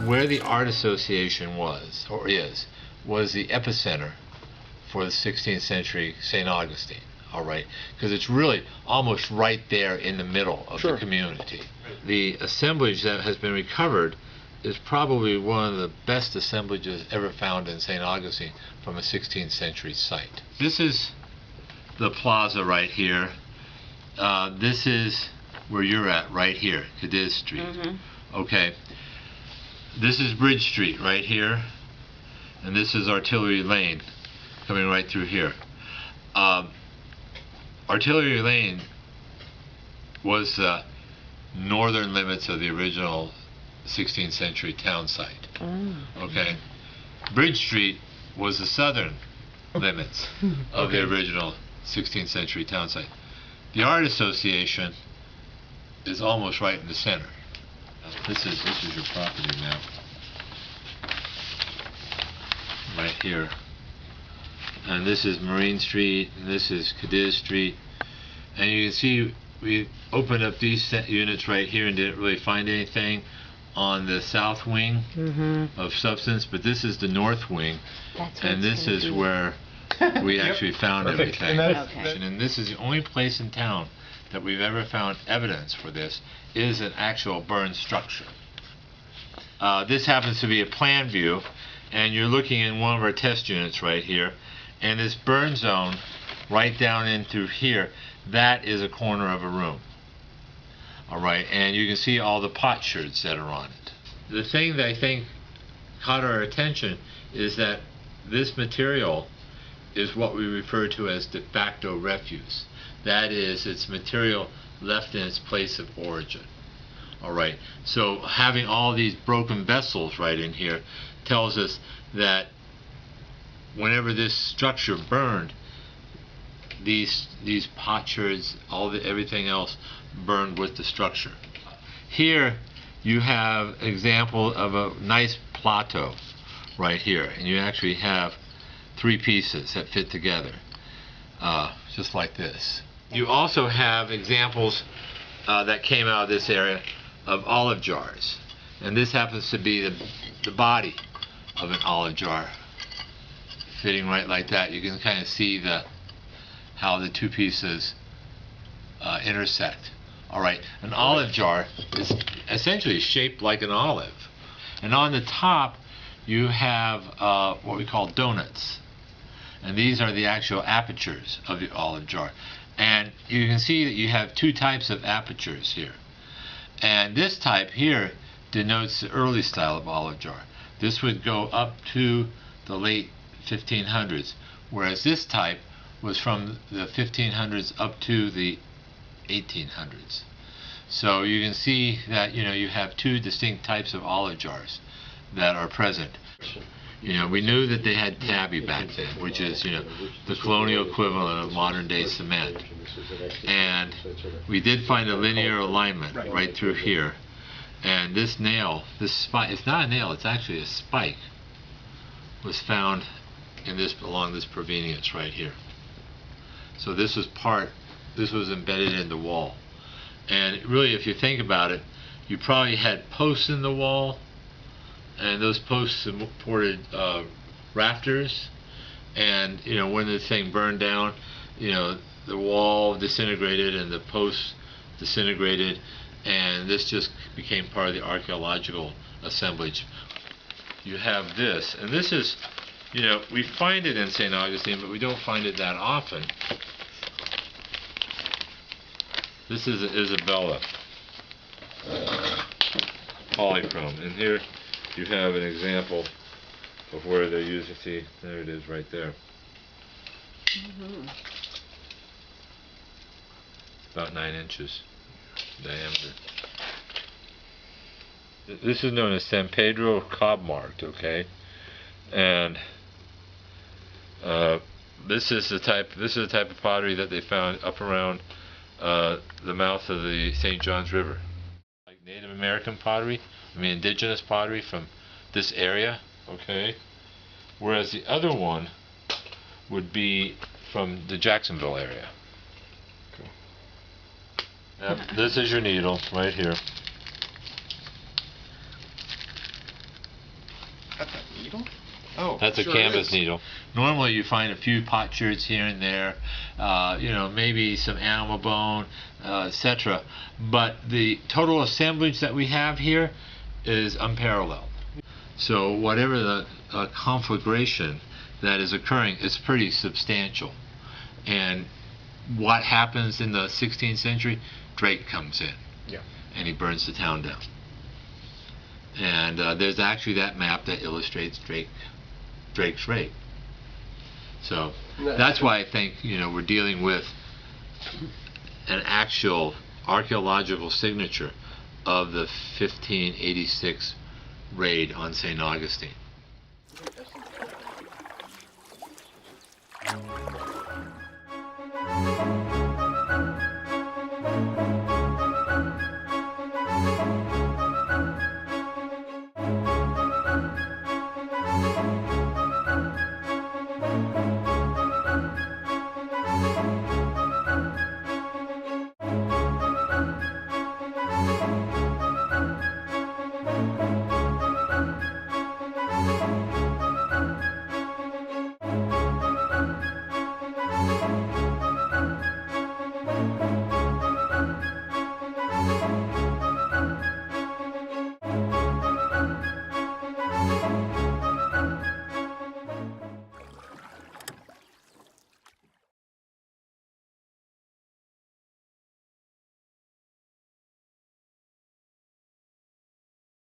where the Art Association was, or is, was the epicenter for the 16th century St. Augustine, all right? Because it's really almost right there in the middle of the community. The assemblage that has been recovered is probably one of the best assemblages ever found in St. Augustine from a 16th century site. This is the plaza right here. This is where you're at right here, Cadiz Street. Okay. This is Bridge Street right here, and this is Artillery Lane coming right through here. Artillery Lane was the northern limits of the original 16th century town site. Okay. Bridge Street was the southern limits of the original 16th century town site. The Art Association is almost right in the center. This is your property map. Right here. And this is Marine Street, and this is Cadiz Street. And you can see we opened up these units right here and didn't really find anything on the south wing of substance, but this is the north wing, and this is where we actually found everything. And this is the only place in town that we've ever found evidence for this is an actual burned structure. This happens to be a plan view, and you're looking in one of our test units right here, and this burn zone right down in through here, that is a corner of a room. Alright, and you can see all the potsherds that are on it. The thing that I think caught our attention is that this material is what we refer to as de facto refuse. That is, it's material left in its place of origin. Alright, so having all these broken vessels right in here tells us that whenever this structure burned, these potsherds, everything else burned with the structure. Here you have example of a nice plateau right here, and you actually have three pieces that fit together, just like this. You also have examples that came out of this area of olive jars, and this happens to be the body of an olive jar fitting right like that. You can kind of see how the two pieces intersect. Alright, an olive jar is essentially shaped like an olive, and on the top you have what we call donuts, and these are the actual apertures of the olive jar. And you can see that you have two types of apertures here, and this type here denotes the early style of olive jar. This would go up to the late 1500s, whereas this type was from the 1500s up to the 1800s. So you can see that you have two distinct types of olive jars that are present. We knew that they had tabby back then, which is the colonial equivalent of modern day cement. And we did find a linear alignment right through here. And this nail, this spike, it's not a nail, it's actually a spike, was found along this provenience right here. So this was embedded in the wall. And really, if you think about it, you probably had posts in the wall, and those posts supported rafters, and when the thing burned down, the wall disintegrated and the posts disintegrated, and this just became part of the archaeological assemblage. You have this, and this is, we find it in St. Augustine, but we don't find it that often. This is Isabella polychrome, and here you have an example of where they're using. See, there it is right there. About 9 inches diameter. This is known as San Pedro cob marked, okay, and this is the type of pottery that they found up around the mouth of the St. Johns River, like Native American pottery, indigenous pottery from this area, okay, whereas the other one would be from the Jacksonville area. This is your needle right here. Oh, That's a sure canvas is. needle. Normally you find a few potsherds here and there, maybe some animal bone, etc. But the total assemblage that we have here is unparalleled. So whatever the conflagration that is occurring is pretty substantial. And what happens in the 16th century? Drake comes in. Yeah. And he burns the town down. And there's actually that map that illustrates Drake's raid. So that's why I think we're dealing with an actual archaeological signature of the 1586 raid on St. Augustine.